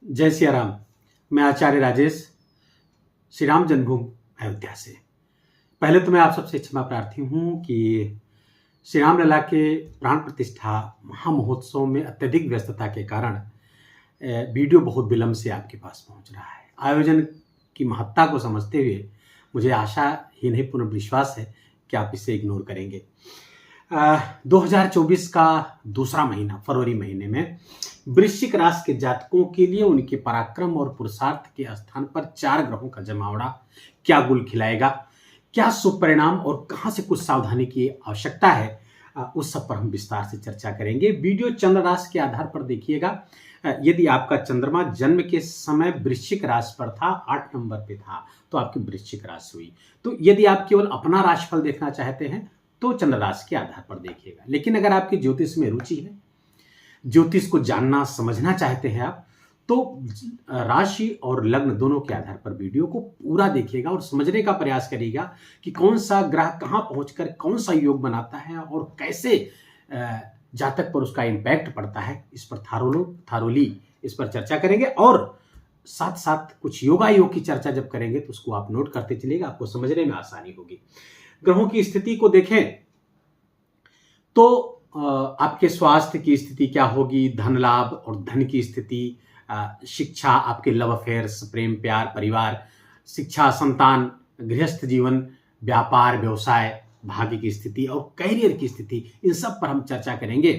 जय सिया राम। मैं आचार्य राजेश श्री राम जन्मभूमि अयोध्या से। पहले तो मैं आप सबसे क्षमा प्रार्थी हूँ कि श्री राम लला के प्राण प्रतिष्ठा महामहोत्सव में अत्यधिक व्यस्तता के कारण वीडियो बहुत विलंब से आपके पास पहुँच रहा है। आयोजन की महत्ता को समझते हुए मुझे आशा ही नहीं पूर्ण विश्वास है कि आप इसे इग्नोर करेंगे। 2024 का दूसरा महीना फरवरी महीने में वृश्चिक राशि के जातकों के लिए उनके पराक्रम और पुरुषार्थ के स्थान पर 4 ग्रहों का जमावड़ा क्या गुल खिलाएगा, क्या शुभ परिणाम और कहां से कुछ सावधानी की आवश्यकता है, उस सब पर हम विस्तार से चर्चा करेंगे। वीडियो चंद्र राशि के आधार पर देखिएगा। यदि आपका चंद्रमा जन्म के समय वृश्चिक राशि पर था, 8 नंबर पे था, तो आपकी वृश्चिक राशि हुई। तो यदि आप केवल अपना राशिफल देखना चाहते हैं तो चंद्र राशि के आधार पर देखिएगा। लेकिन अगर आपकी ज्योतिष में रुचि है, ज्योतिष को जानना समझना चाहते हैं आप, तो राशि और लग्न दोनों के आधार पर वीडियो को पूरा देखिएगा और समझने का प्रयास करिएगा कि कौन सा ग्रह कहां पहुंचकर कौन सा योग बनाता है और कैसे जातक पर उसका इम्पैक्ट पड़ता है। इस पर थारोली इस पर चर्चा करेंगे और साथ साथ कुछ योगा योग की चर्चा जब करेंगे तो उसको आप नोट करते चलिएगा, आपको समझने में आसानी होगी। ग्रहों की स्थिति को देखें तो आपके स्वास्थ्य की स्थिति क्या होगी, धन लाभ और धन की स्थिति, शिक्षा, आपके लव अफेयर्स, प्रेम प्यार, परिवार, शिक्षा, संतान, गृहस्थ जीवन, व्यापार व्यवसाय, भाग्य की स्थिति और कैरियर की स्थिति, इन सब पर हम चर्चा करेंगे।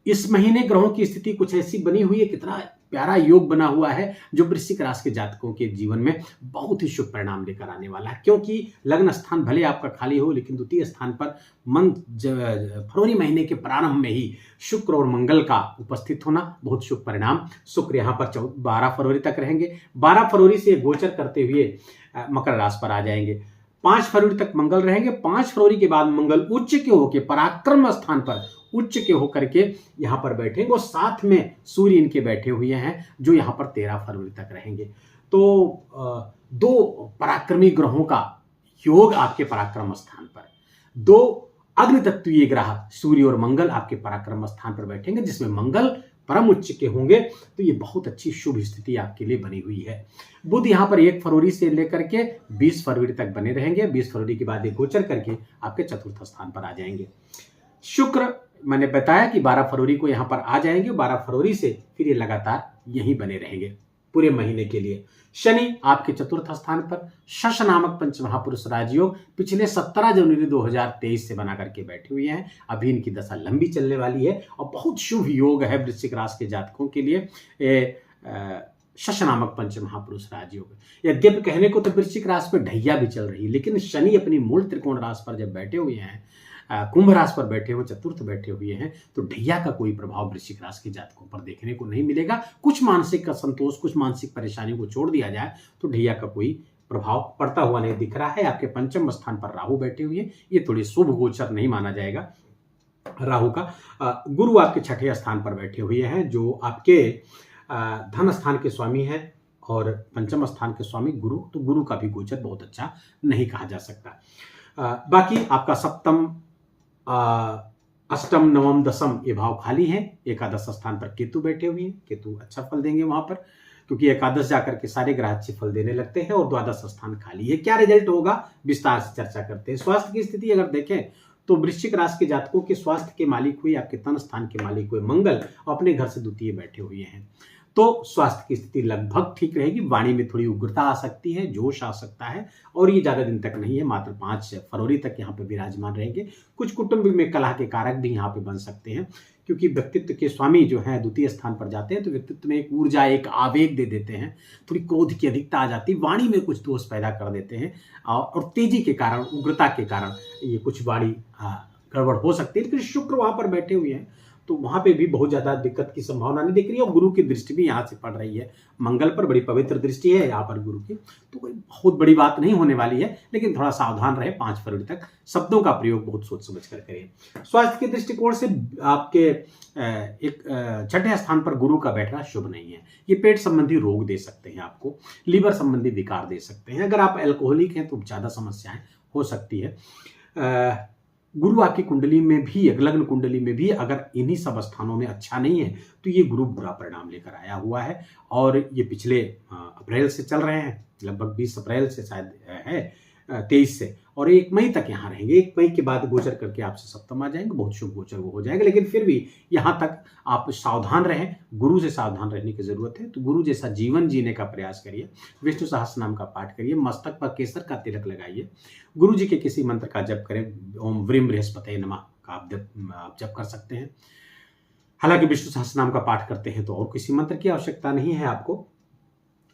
इस महीने ग्रहों की स्थिति कुछ ऐसी बनी हुई है, कितना प्यारा योग बना हुआ है जो वृश्चिक राशि के जातकों के जीवन में बहुत ही शुभ परिणाम लेकर आने वाला है। क्योंकि लग्न स्थान भले आपका खाली हो, लेकिन द्वितीय स्थान पर फरवरी महीने के प्रारंभ में ही शुक्र और मंगल का उपस्थित होना बहुत शुभ परिणाम। शुक्र यहाँ पर 12 फरवरी तक रहेंगे। 12 फरवरी से गोचर करते हुए मकर राशि पर आ जाएंगे। 5 फरवरी तक मंगल रहेंगे। 5 फरवरी के बाद मंगल उच्च के होकर पराक्रम स्थान पर उच्च के होकर के यहां पर बैठेंगे और साथ में सूर्य इनके बैठे हुए हैं जो यहां पर 13 फरवरी तक रहेंगे। तो 2 पराक्रमी ग्रहों का योग आपके पराक्रम स्थान पर, 2 अग्नि तत्वीय ग्रह सूर्य और मंगल आपके पराक्रम स्थान पर बैठेंगे, जिसमें मंगल परम उच्च के होंगे। तो ये बहुत अच्छी शुभ स्थिति आपके लिए बनी हुई है। बुध यहाँ पर 1 फरवरी से लेकर के 20 फरवरी तक बने रहेंगे। 20 फरवरी के बाद ये गोचर करके आपके चतुर्थ स्थान पर आ जाएंगे। शुक्र मैंने बताया कि 12 फरवरी को यहां पर आ जाएंगे। 12 फरवरी से फिर ये लगातार यहीं बने रहेंगे पूरे महीने के लिए। शनि आपके चतुर्थ स्थान पर शश नामक पंच महापुरुष राजयोग पिछले 17 जनवरी 2023 से बना करके बैठे हुए हैं। अभी इनकी दशा लंबी चलने वाली है और बहुत शुभ योग है वृश्चिक राशि के जातकों के लिए शश नामक पंच महापुरुष राजयोग। यद्यपि कहने को तो वृश्चिक राशि पर ढैया भी चल रही है, लेकिन शनि अपनी मूल त्रिकोण राशि पर जब बैठे हुए हैं, कुंभ राशि पर बैठे हुए, चतुर्थ बैठे हुए हैं, तो ढैया का कोई प्रभाव वृश्चिक राशि के जातकों पर देखने को नहीं मिलेगा। कुछ मानसिक असंतोष, कुछ मानसिक परेशानियों को छोड़ दिया जाए तो ढैया का कोई प्रभाव पड़ता हुआ नहीं दिख रहा है। आपके पंचम स्थान पर राहु बैठे हुए हैं, ये थोड़ी शुभ गोचर नहीं माना जाएगा राहु का। गुरु आपके 6ठे स्थान पर बैठे हुए हैं जो आपके धन स्थान के स्वामी है और पंचम स्थान के स्वामी गुरु, तो गुरु का भी गोचर बहुत अच्छा नहीं कहा जा सकता। बाकी आपका सप्तम, अष्टम, नवम, दशम ये भाव खाली है। एकादश स्थान पर केतु बैठे हुए हैं, केतु अच्छा फल देंगे वहां पर, क्योंकि एकादश जाकर के सारे ग्रह अच्छे फल देने लगते हैं। और द्वादश स्थान खाली है। क्या रिजल्ट होगा विस्तार से चर्चा करते हैं। स्वास्थ्य की स्थिति अगर देखें तो वृश्चिक राशि के जातकों के स्वास्थ्य के मालिक हुए, आपके तन स्थान के मालिक हुए मंगल, अपने घर से द्वितीय बैठे हुए हैं, तो स्वास्थ्य की स्थिति लगभग ठीक रहेगी। वाणी में थोड़ी उग्रता आ सकती है, जोश आ सकता है, और ये ज्यादा दिन तक नहीं है, मात्र 5 फरवरी तक यहाँ पे विराजमान रहेंगे। कुछ कुटुंब में कलह के कारक भी यहाँ पे बन सकते हैं, क्योंकि व्यक्तित्व के स्वामी जो है द्वितीय स्थान पर जाते हैं तो व्यक्तित्व में एक ऊर्जा, एक आवेग दे देते हैं, थोड़ी क्रोध की अधिकता आ जाती है, वाणी में कुछ दोष पैदा कर देते हैं और तेजी के कारण, उग्रता के कारण ये कुछ वाणी गड़बड़ हो सकती है। लेकिन शुक्र वहां पर बैठे हुए हैं तो वहां पे भी बहुत ज्यादा दिक्कत की संभावना नहीं दिख रही है। और गुरु की दृष्टि भी यहाँ से पड़ रही है, मंगल पर बड़ी पवित्र दृष्टि है यहाँ पर गुरु की, तो कोई बहुत बड़ी बात नहीं होने वाली है। लेकिन थोड़ा सावधान रहे, 5 फरवरी तक शब्दों का प्रयोग बहुत सोच समझ कर करें। स्वास्थ्य के दृष्टिकोण से आपके एक 6ठे स्थान पर गुरु का बैठना शुभ नहीं है। ये पेट संबंधी रोग दे सकते हैं आपको, लीवर संबंधी विकार दे सकते हैं। अगर आप एल्कोहलिक हैं तो ज्यादा समस्याएं हो सकती है। गुरु आपकी कुंडली में भी, लग्न कुंडली में भी अगर इन्हीं सब स्थानों में अच्छा नहीं है तो ये गुरु बुरा परिणाम लेकर आया हुआ है। और ये पिछले अप्रैल से चल रहे हैं, लगभग 20 अप्रैल से शायद है, 23 से, और 1 मई तक यहाँ रहेंगे। 1 मई के बाद गोचर करके आपसे सप्तम आ जाएंगे, बहुत शुभ गोचर वो हो जाएगा। लेकिन फिर भी यहाँ तक आप सावधान रहें, गुरु से सावधान रहने की जरूरत है। तो गुरु जैसा जीवन जीने का प्रयास करिए, विष्णु सहस्त्र नाम का पाठ करिए, मस्तक पर केसर का तिलक लगाइए, गुरु जी के किसी मंत्र का जप करें, ओम व्रीम बृहस्पते नमः का आप जप कर सकते हैं। हालांकि विष्णु सहस्त्र नाम का पाठ करते हैं तो और किसी मंत्र की आवश्यकता नहीं है, आपको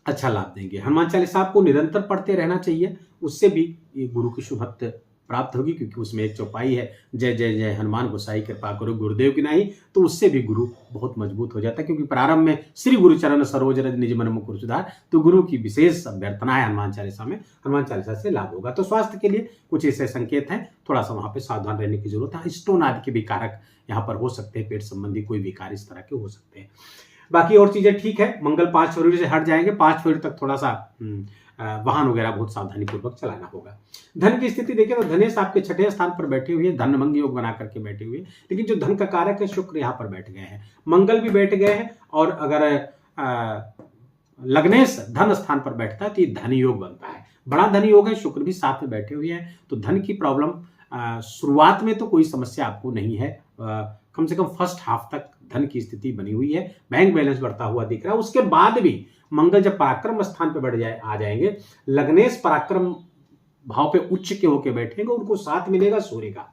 अच्छा लाभ देंगे। हनुमान चालीसा आपको निरंतर पढ़ते रहना चाहिए, उससे भी ये गुरु की शुभत्व प्राप्त होगी, क्योंकि उसमें एक चौपाई है, जय जय जय हनुमान गोसाई कृपा करो गुरुदेव की नाही, तो उससे भी गुरु बहुत मजबूत हो जाता है। क्योंकि प्रारंभ में श्री गुरु चरण सरोज रज निज मन मुकुर सुधार, तो गुरु की विशेष अभ्यर्थना है हनुमान चालीसा में, हनुमान चालीसा से लाभ होगा। तो स्वास्थ्य के लिए कुछ ऐसे संकेत हैं, थोड़ा सा वहां पे सावधान रहने की जरूरत है। स्टोन आदि के भी कारक यहाँ पर हो सकते हैं, पेट संबंधी कोई भी कार्य इस तरह के हो सकते हैं। बाकी और चीजें ठीक है। मंगल 5 फरवरी से हट जाएंगे, 5 फरवरी तक थोड़ा सा वाहन वगैरह बहुत सावधानी पूर्वक चलाना होगा। धन की स्थिति देखें तो धनेश आपके 6ठे स्थान पर बैठे हुए हैं, धन मंग योग बना करके बैठे हुए हैं। लेकिन जो धन का कारक है शुक्र यहाँ पर बैठ गए हैं, मंगल भी बैठ गए हैं, और अगर लग्नेश धन स्थान पर बैठता है तो ये धन योग बनता है, बड़ा धन योग है। शुक्र भी साथ में बैठे हुए हैं, तो धन की प्रॉब्लम शुरुआत में तो कोई समस्या आपको नहीं है, कम से कम फर्स्ट हाफ तक धन की स्थिति बनी हुई है, बैंक बैलेंस बढ़ता हुआ दिख रहा है। उसके बाद भी मंगल जब पराक्रम स्थान पे बढ़ जाए आ जाएंगे, लग्नेश पराक्रम भाव पे उच्च के होके बैठेंगे, उनको साथ मिलेगा सूर्य का,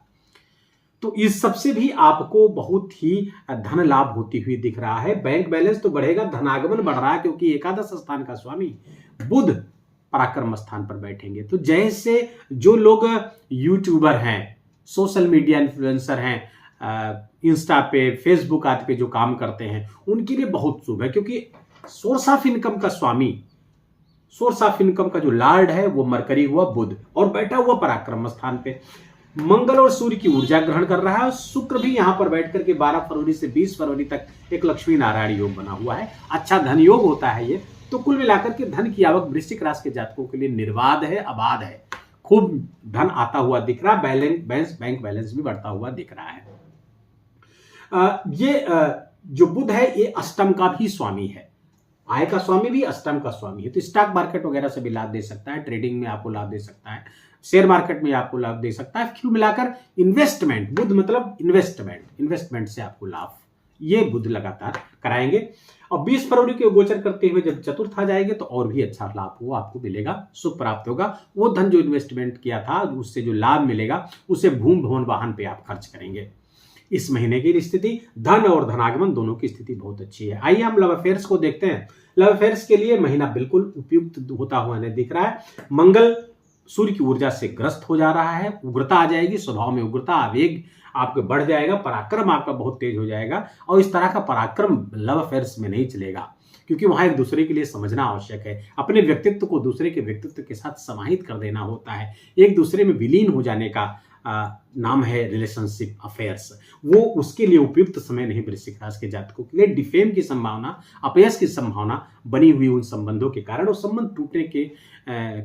तो इस सबसे भी आपको बहुत ही धन लाभ होती हुई दिख रहा है। बैंक बैलेंस तो बढ़ेगा, धनागमन बढ़ रहा है, क्योंकि एकादश स्थान का स्वामी बुध पराक्रम स्थान पर बैठेंगे। तो जैसे जो लोग यूट्यूबर हैं, सोशल मीडिया इन्फ्लुएंसर हैं, इंस्टा पे, फेसबुक आदि पे जो काम करते हैं, उनके लिए बहुत शुभ है, क्योंकि सोर्स ऑफ इनकम का स्वामी, सोर्स ऑफ इनकम का जो लॉर्ड है वो मरकरी हुआ बुध, और बैठा हुआ पराक्रम स्थान पे। मंगल और सूर्य की ऊर्जा ग्रहण कर रहा है, और शुक्र भी यहां पर बैठ करके 12 फरवरी से 20 फरवरी तक एक लक्ष्मी नारायण योग बना हुआ है। अच्छा धन योग होता है ये। तो कुल मिलाकर के धन की आवक वृश्चिक राशि के जातकों के लिए निर्बाध है, आबाद है, खूब धन आता हुआ दिख रहा है, बैंक बैलेंस भी बढ़ता हुआ दिख रहा है। ये जो बुध है ये अष्टम का भी स्वामी है, आय का स्वामी भी अष्टम का स्वामी है, तो स्टॉक मार्केट वगैरह से भी लाभ दे सकता है, ट्रेडिंग में आपको लाभ दे सकता है, शेयर मार्केट में आपको लाभ दे सकता है। कुल मिलाकर इन्वेस्टमेंट, बुध मतलब इन्वेस्टमेंट से आपको लाभ ये बुध लगातार कराएंगे। और 20 फरवरी के गोचर करते हुए जब चतुर्थ आ जाएंगे तो और भी अच्छा लाभ वो आपको मिलेगा, सुख प्राप्त होगा। वो धन जो इन्वेस्टमेंट किया था उससे जो लाभ मिलेगा उसे भूमि भवन वाहन पे आप खर्च करेंगे। इस महीने की स्थिति धन और धनागमन दोनों की स्थिति बहुत अच्छी है। आइए हम लव अफेयर्स को देखते हैं। लव अफेयर्स के लिए महीना बिल्कुल उपयुक्त होता हुआ हमें दिख रहा है। मंगल सूर्य की ऊर्जा से ग्रस्त हो जा रहा है, उग्रता आ जाएगी, स्वभाव में उग्रता, आवेग आपके बढ़ जाएगा, पराक्रम आपका बहुत तेज हो जाएगा। और इस तरह का पराक्रम लव अफेयर्स में नहीं चलेगा, क्योंकि वहां एक दूसरे के लिए समझना आवश्यक है, अपने व्यक्तित्व को दूसरे के व्यक्तित्व के साथ समाहित कर देना होता है, एक दूसरे में विलीन हो जाने का नाम है रिलेशनशिप अफेयर्स। वो उसके लिए उपयुक्त समय नहीं वृश्चिक राशि के जातकों के लिए। डिफेम की संभावना, अपयश की संभावना बनी हुई उन संबंधों के कारण वो संबंध टूटने के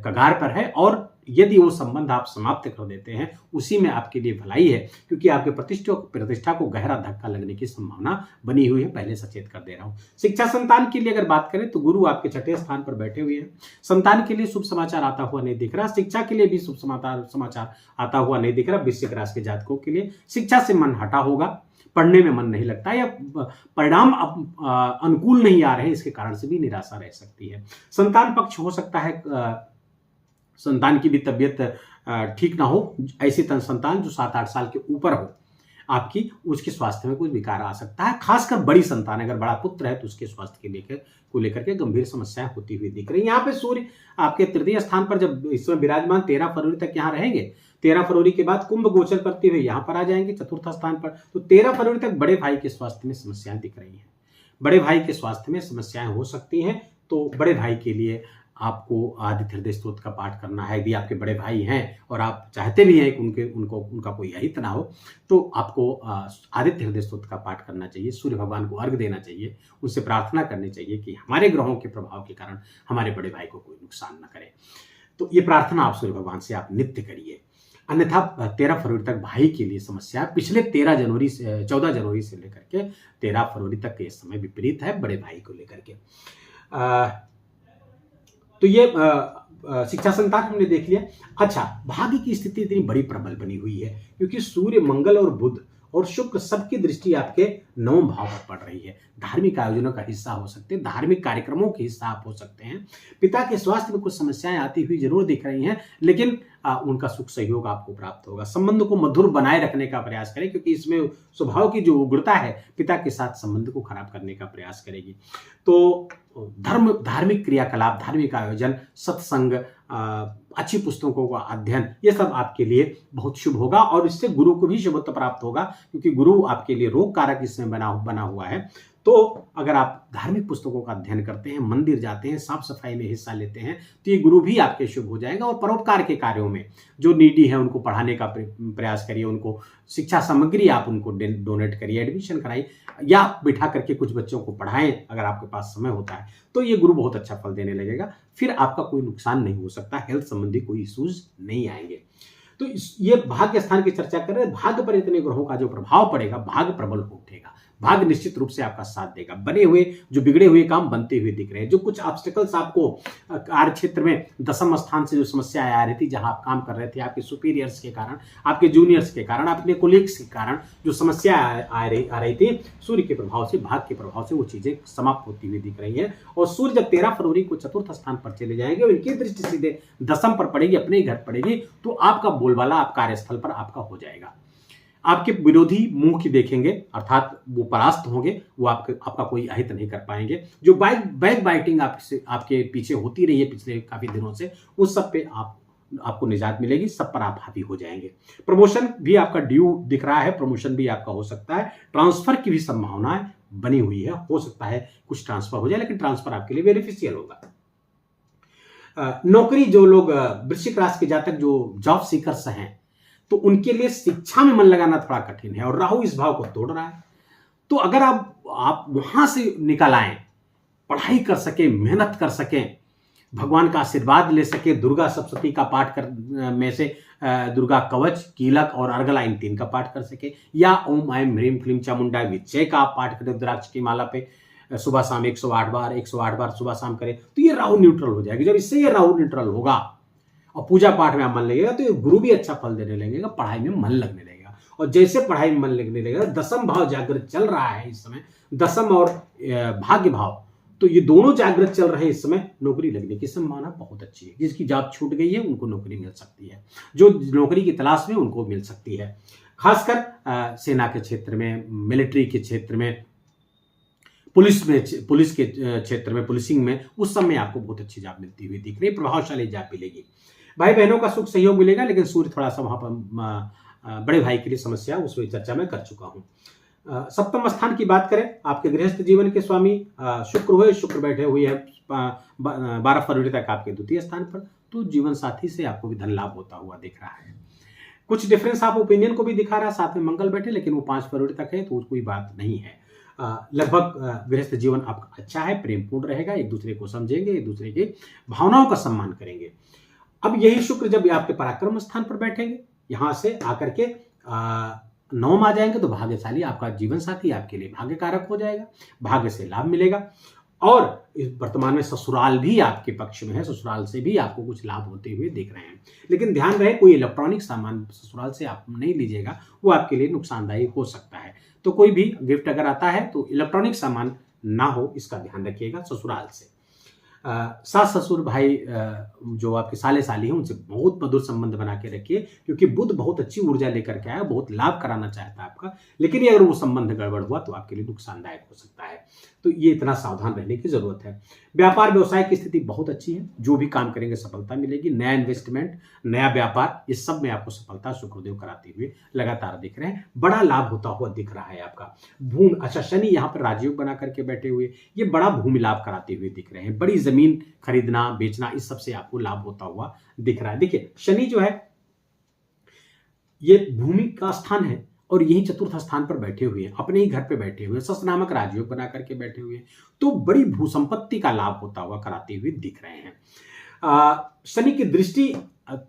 कगार पर है, और यदि वो संबंध आप समाप्त कर देते हैं उसी में आपके लिए भलाई है, क्योंकि आपके प्रतिष्ठा को गहरा धक्का लगने की संभावना बनी हुई है, पहले सचेत कर दे रहा हूं। शिक्षा संतान के लिए अगर बात करें तो गुरु आपके 6ठे स्थान पर बैठे हुए हैं, संतान के लिए शुभ समाचार आता हुआ नहीं दिख रहा, शिक्षा के लिए भी शुभ समाचार आता हुआ नहीं दिख रहा। वृश्चिक राशि के जातकों के लिए शिक्षा से मन हटा होगा, पढ़ने में मन नहीं लगता, या परिणाम अनुकूल नहीं आ रहे, इसके कारण से भी निराशा रह सकती है। संतान पक्ष हो सकता है संतान की भी तबीयत ठीक ना हो, ऐसी संतान जो 7-8 साल के ऊपर हो आपकी, उसके स्वास्थ्य में कुछ विकार आ सकता है। खासकर बड़ी संतान, अगर बड़ा पुत्र है तो उसके स्वास्थ्य को लेकर के गंभीर समस्याएं होती हुई दिख रही है। यहाँ पे सूर्य आपके तृतीय स्थान पर जब इस समय विराजमान 13 फरवरी तक यहाँ रहेंगे, 13 फरवरी के बाद कुंभ गोचर करते हुए यहाँ पर आ जाएंगे चतुर्थ स्थान पर। तो 13 फरवरी तक बड़े भाई के स्वास्थ्य में समस्याएं दिख रही हैं, बड़े भाई के स्वास्थ्य में समस्याएं हो सकती हैं। तो बड़े भाई के लिए आपको आदित्य हृदय स्तोत्र का पाठ करना है। यदि आपके बड़े भाई हैं और आप चाहते भी हैं कि उनका कोई अहित ना हो, तो आपको आदित्य हृदय स्तोत्र का पाठ करना चाहिए, सूर्य भगवान को अर्घ देना चाहिए, उनसे प्रार्थना करनी चाहिए कि हमारे ग्रहों के प्रभाव के कारण हमारे बड़े भाई को कोई नुकसान न करे। तो ये प्रार्थना आप सूर्य भगवान से आप नित्य करिए। अन्यथा 13 फरवरी तक भाई के लिए समस्या है। पिछले 14 जनवरी से लेकर के 13 फरवरी तक ये समय विपरीत है बड़े भाई को लेकर के। तो ये शिक्षा संतान हमने देख लिया। अच्छा, भाग्य की स्थिति इतनी बड़ी प्रबल बनी हुई है क्योंकि सूर्य, मंगल और बुध और शुक्र सबकी दृष्टि आपके 9वें भाव पर पड़ रही है। धार्मिक आयोजनों का हिस्सा हो सकते हैं, धार्मिक कार्यक्रमों के हिस्सा आप हो सकते हैं। पिता के स्वास्थ्य में कुछ समस्याएं आती हुई जरूर दिख रही हैं, लेकिन उनका सुख सहयोग आपको प्राप्त होगा। संबंध को मधुर बनाए रखने का प्रयास करें क्योंकि इसमें स्वभाव की जो उग्रता है पिता के साथ संबंध को खराब करने का प्रयास करेगी। तो धार्मिक क्रियाकलाप, धार्मिक आयोजन, सत्संग, अच्छी पुस्तकों का अध्ययन, ये सब आपके लिए बहुत शुभ होगा और इससे गुरु को भी शुभत्व प्राप्त होगा क्योंकि गुरु आपके लिए रोग कारक इसमें बना हुआ है। तो अगर आप धार्मिक पुस्तकों का अध्ययन करते हैं, मंदिर जाते हैं, साफ सफाई में हिस्सा लेते हैं तो ये गुरु भी आपके शुभ हो जाएगा। और परोपकार के कार्यों में जो नीडी है उनको पढ़ाने का प्रयास करिए, उनको शिक्षा सामग्री आप उनको डोनेट करिए, एडमिशन कराइए या बिठा करके कुछ बच्चों को पढ़ाएं अगर आपके पास समय होता है तो ये गुरु बहुत अच्छा फल देने लगेगा। फिर आपका कोई नुकसान नहीं हो सकता, हेल्थ संबंधी कोई इश्यूज नहीं आएंगे। तो ये भाग्य स्थान की चर्चा कर रहे हैं। भाग्य पर इतने ग्रहों का जो प्रभाव पड़ेगा, भाग्य प्रबल हो उठेगा, भाग्य निश्चित रूप से आपका साथ देगा। बने हुए जो बिगड़े हुए काम बनते हुए दिख रहे हैं, जो कुछ ऑब्स्टेकल्स आपको कार्य क्षेत्र में 10वें स्थान से जो समस्याएं आ रही थी, जहां आप काम कर रहे थे, आपके सुपीरियर्स के कारण, आपके जूनियर्स के कारण, अपने कोलीग्स के कारण जो समस्या आ रही थी, सूर्य के प्रभाव से, भाग्य के प्रभाव से वो चीजें समाप्त होती हुई दिख रही है। और सूर्य जब 13 फरवरी को चतुर्थ स्थान पर चले जाएंगे और इनकी दृष्टि सीधे 10वें पर पड़ेगी, अपने घर पड़ेगी, तो आपका बोलबाला आप कार्यस्थल पर आपका हो जाएगा। आपके विरोधी मुंह की देखेंगे, अर्थात वो परास्त होंगे, वो आपका कोई अहित नहीं कर पाएंगे। जो बैक बाइटिंग आपके पीछे होती रही है पिछले काफी दिनों से, उस सब पे आपको निजात मिलेगी, सब पर आप हावी हो जाएंगे। प्रमोशन भी आपका ड्यू दिख रहा है, प्रमोशन भी आपका हो सकता है। ट्रांसफर की भी संभावनाएं बनी हुई है, हो सकता है कुछ ट्रांसफर हो जाए, लेकिन ट्रांसफर आपके लिए बेनिफिशियल होगा। नौकरी, जो लोग वृश्चिक राशि के जातक जो जॉब सीकर्स हैं, तो उनके लिए शिक्षा में मन लगाना थोड़ा कठिन है और राहु इस भाव को तोड़ रहा है। तो अगर आप वहां से निकल आए, पढ़ाई कर सके, मेहनत कर सकें, भगवान का आशीर्वाद ले सके, दुर्गा सप्तशती का पाठ कर में से दुर्गा कवच, कीलक और अर्गला, इन 3 का पाठ कर सके, या ओम ऐं ह्रीं क्लीं चामुंडा विच्चय का आप पाठ करें रुद्राक्ष की माला पे सुबह शाम 108 बार सुबह शाम करें, तो ये राहु न्यूट्रल हो जाएगी। जब इससे ये राहु न्यूट्रल होगा और पूजा पाठ में आप मन लगेगा तो ये गुरु भी अच्छा फल देने लगेगा, पढ़ाई में मन लगने लगेगा। और जैसे पढ़ाई में मन लगने लगेगा, 10वां भाव जागृत चल रहा है इस समय, 10वां और भाग्य भाव, तो ये दोनों जागृत चल रहे हैं इस समय, नौकरी लगने की संभावना बहुत अच्छी है। जिसकी जॉब छूट गई है उनको नौकरी मिल सकती है, जो नौकरी की तलाश में उनको मिल सकती है। खासकर सेना के क्षेत्र में, मिलिट्री के क्षेत्र में, पुलिस के क्षेत्र में, पुलिसिंग में, उस समय आपको बहुत अच्छी जॉब मिलती हुई दिख रही है, प्रभावशाली जॉब मिलेगी। भाई बहनों का सुख सहयोग मिलेगा, लेकिन सूर्य थोड़ा सा वहां पर बड़े भाई के लिए समस्या, उस पर चर्चा मैं कर चुका हूं। 7वें स्थान की बात करें, आपके गृहस्थ जीवन के स्वामी शुक्र हुए, शुक्र बैठे हुए हैं 12 फरवरी तक आपके द्वितीय स्थान पर, तो जीवन साथी से आपको भी धन लाभ होता हुआ दिख रहा है। कुछ डिफरेंस आप ओपिनियन को भी दिखा रहा है, साथ में मंगल बैठे, लेकिन वो 5 फरवरी तक है तो कोई बात नहीं है। लगभग गृहस्थ जीवन आपका अच्छा है, प्रेमपूर्ण रहेगा, एक दूसरे को समझेंगे, एक दूसरे की भावनाओं का सम्मान करेंगे। अब यही शुक्र जब आपके पराक्रम स्थान पर बैठेंगे, यहां से आकर के 9 आ जाएंगे, तो भाग्यशाली आपका जीवन साथी आपके लिए भाग्य कारक हो जाएगा, भाग्य से लाभ मिलेगा। और वर्तमान में ससुराल भी आपके पक्ष में है, ससुराल से भी आपको कुछ लाभ होते हुए दिख रहे हैं। लेकिन ध्यान रहे, कोई इलेक्ट्रॉनिक सामान ससुराल से आप नहीं लीजिएगा, वो आपके लिए नुकसानदायी हो सकता है। तो कोई भी गिफ्ट अगर आता है तो इलेक्ट्रॉनिक सामान ना हो, इसका ध्यान रखिएगा ससुराल से। सास ससुर भाई जो आपके साले साली हैं, उनसे बहुत मधुर संबंध बना के रखिए, क्योंकि बुध बहुत अच्छी ऊर्जा लेकर के आया, बहुत लाभ कराना चाहता है आपका, लेकिन ये अगर वो संबंध गड़बड़ हुआ तो आपके लिए नुकसानदायक हो सकता है। तो ये इतना सावधान रहने की जरूरत है। व्यापार व्यवसाय की स्थिति बहुत अच्छी है, जो भी काम करेंगे सफलता मिलेगी। नया इन्वेस्टमेंट, नया व्यापार, इस सब में आपको सफलता शुक्रदेव कराते हुए लगातार दिख रहे हैं, बड़ा लाभ होता हुआ दिख रहा है आपका। भूमि, अच्छा शनि यहाँ पर राजयोग बना करके बैठे हुए, ये बड़ा भूमि लाभ कराते हुए दिख रहे हैं। बड़ी जमीन खरीदना बेचना, इस सब से आपको लाभ होता हुआ दिख रहा है। देखिए शनि जो है ये भूमि का स्थान है और यही चतुर्थ स्थान पर बैठे हुए हैं, अपने ही घर पे बैठे हुए, सस नामक राजयोग बना करके बैठे हुए हैं, तो बड़ी भूसंपत्ति का लाभ होता हुआ कराते हुए दिख रहे हैं। शनि की दृष्टि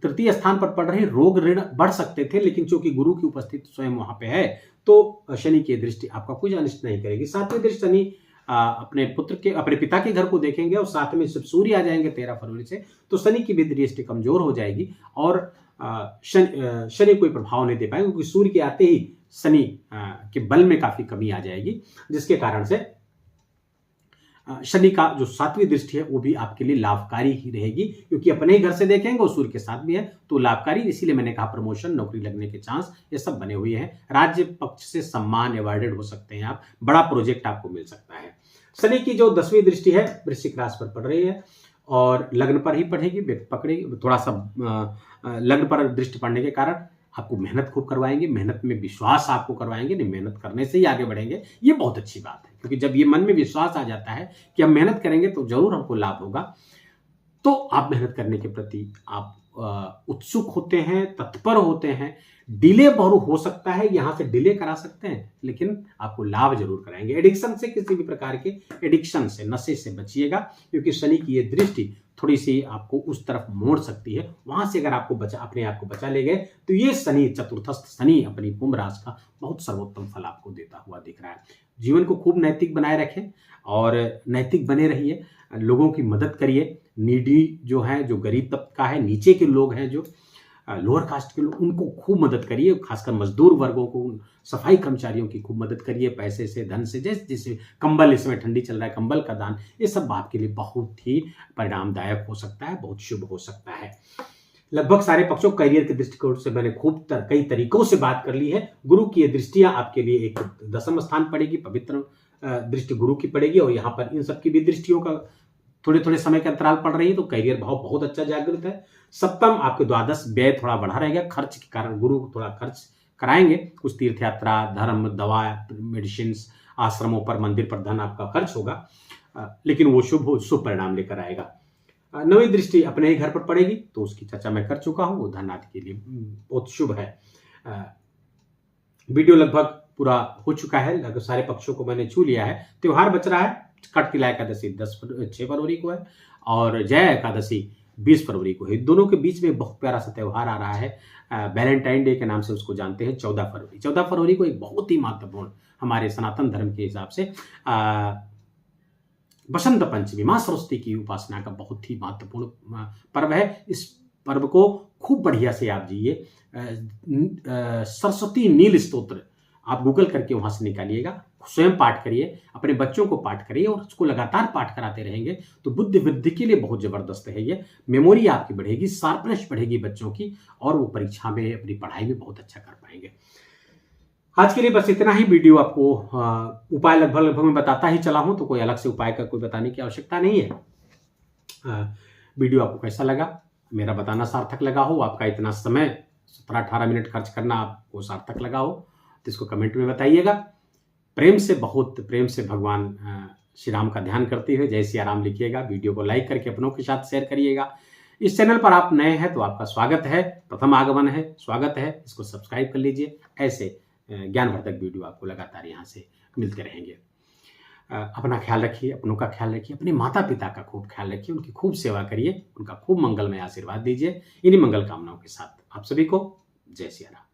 तृतीय स्थान पर पड़ रही, रोग ऋण बढ़ सकते थे, लेकिन चूंकि गुरु की उपस्थिति स्वयं वहां पे है तो शनि की दृष्टि आपका कुछ अनिष्ट नहीं करेगी। सातवीं दृष्टि शनि अपने पिता के घर को देखेंगे और साथ में जब सूर्य आ जाएंगे 13 फरवरी से, तो शनि की भी दृष्टि कमजोर हो जाएगी और शनि कोई प्रभाव नहीं दे पाएंगे, क्योंकि सूर्य के आते ही शनि के बल में काफी कमी आ जाएगी, जिसके कारण से शनि का जो सातवीं दृष्टि है वो भी आपके लिए लाभकारी ही रहेगी, क्योंकि अपने ही घर से देखेंगे और सूर्य के साथ भी है तो लाभकारी। इसीलिए मैंने कहा प्रमोशन, नौकरी लगने के चांस ये सब बने हुए हैं। राज्य पक्ष से सम्मान अवॉर्डेड हो सकते हैं आप, बड़ा प्रोजेक्ट आपको मिल सकता है। शनि की जो 10वीं दृष्टि है वृश्चिक राशि पर पड़ रही है और लग्न पर ही पकड़ेगी। थोड़ा सा लग्न पर दृष्टि पड़ने के कारण आपको मेहनत खूब करवाएंगे, मेहनत में विश्वास आपको करवाएंगे, नहीं मेहनत करने से ही आगे बढ़ेंगे। ये बहुत अच्छी बात है, क्योंकि जब ये मन में विश्वास आ जाता है कि हम मेहनत करेंगे तो जरूर हमको लाभ होगा, तो आप मेहनत करने के प्रति आप उत्सुक होते हैं, तत्पर होते हैं। डिले बहुत हो सकता है, यहां से डिले करा सकते हैं, लेकिन आपको लाभ जरूर कराएंगे। एडिक्शन से, किसी भी प्रकार के एडिक्शन से, नशे से बचिएगा, क्योंकि शनि की ये दृष्टि थोड़ी सी आपको उस तरफ मोड़ सकती है। वहां से अगर आपको अपने आप को बचा ले गए तो ये शनि, चतुर्थस्थ शनि अपनी कुंभ राशि का बहुत सर्वोत्तम फल आपको देता हुआ दिख रहा है। जीवन को खूब नैतिक बनाए रखें और नैतिक बने रहिए, लोगों की मदद करिए। नीडी जो है, जो गरीब तबका है, नीचे के लोग हैं, जो लोअर कास्ट के लोग, उनको खूब मदद करिए। खासकर मजदूर वर्गों को, सफाई कर्मचारियों की खूब मदद करिए, पैसे से, धन से। जैसे कंबल, इस समय ठंडी चल रहा है, कंबल का दान, ये सब आपके लिए बहुत ही परिणामदायक हो सकता है, बहुत शुभ हो सकता है। लगभग सारे पक्षों, करियर के दृष्टिकोण से मैंने खूब कई तरीकों से बात कर ली है। गुरु की ये दृष्टियां आपके लिए एक 10वां स्थान पड़ेगी, पवित्र दृष्टि गुरु की पड़ेगी, और यहाँ पर इन सबकी भी दृष्टियों का थोड़े थोड़े समय के अंतराल पड़ रही है, तो करियर भाव बहुत अच्छा जागृत है। सप्तम आपके द्वादश, व्यय थोड़ा बढ़ा रहेगा, खर्च के कारण गुरु थोड़ा खर्च कराएंगे, कुछ तीर्थ यात्रा, धर्म, दवा, मेडिसिन, आश्रमों पर, मंदिर पर धन आपका खर्च होगा, लेकिन वो शुभ परिणाम लेकर आएगा। 9वीं दृष्टि अपने ही घर पर पड़ेगी, तो उसकी चर्चा मैं कर चुका हूं, वो धन आदि के लिए बहुत शुभ है। वीडियो लगभग पूरा हो चुका है, लगभग सारे पक्षों को मैंने छू लिया है। त्योहार बच रहा है, कटकिला एकादशी 6 फरवरी को है और जया एकादशी 20 फरवरी को है। दोनों के बीच में बहुत प्यारा सा त्योहार आ रहा है, वैलेंटाइन डे के नाम से उसको जानते हैं, 14 फरवरी। 14 फरवरी को एक बहुत ही महत्वपूर्ण, हमारे सनातन धर्म के हिसाब से बसंत पंचमी, मां सरस्वती की उपासना का बहुत ही महत्वपूर्ण पर्व है। इस पर्व को खूब बढ़िया से आप जिए। सरस्वती नील स्तोत्र आप गूगल करके वहां से निकालिएगा, स्वयं पाठ करिए, अपने बच्चों को पाठ करिए और उसको लगातार पाठ कराते रहेंगे तो बुद्धि वृद्धि के लिए बहुत जबरदस्त है ये। मेमोरी आपकी बढ़ेगी, शार्पनेस बढ़ेगी बच्चों की, और वो परीक्षा में, अपनी पढ़ाई में बहुत अच्छा कर पाएंगे। आज के लिए बस इतना ही। वीडियो आपको उपाय लगभग मैं बताता ही चला हूं, तो कोई अलग से उपाय का कोई बताने की आवश्यकता नहीं है। वीडियो आपको कैसा लगा, मेरा बताना सार्थक लगा हो, आपका इतना समय 17-18 मिनट खर्च करना आपको सार्थक लगा हो, तो इसको कमेंट में बताइएगा। प्रेम से, बहुत प्रेम से भगवान श्री राम का ध्यान करते हुए जय सिया राम लिखिएगा। वीडियो को लाइक करके अपनों के साथ शेयर करिएगा। इस चैनल पर आप नए हैं तो आपका स्वागत है, प्रथम आगमन है, स्वागत है, इसको सब्सक्राइब कर लीजिए। ऐसे ज्ञानवर्धक वीडियो आपको लगातार यहाँ से मिलते रहेंगे। अपना ख्याल रखिए, अपनों का ख्याल रखिए, अपने माता पिता का खूब ख्याल रखिए, उनकी खूब सेवा करिए, उनका खूब मंगलमय आशीर्वाद दीजिए। इन्हीं मंगल कामनाओं के साथ आप सभी को जय सिया राम।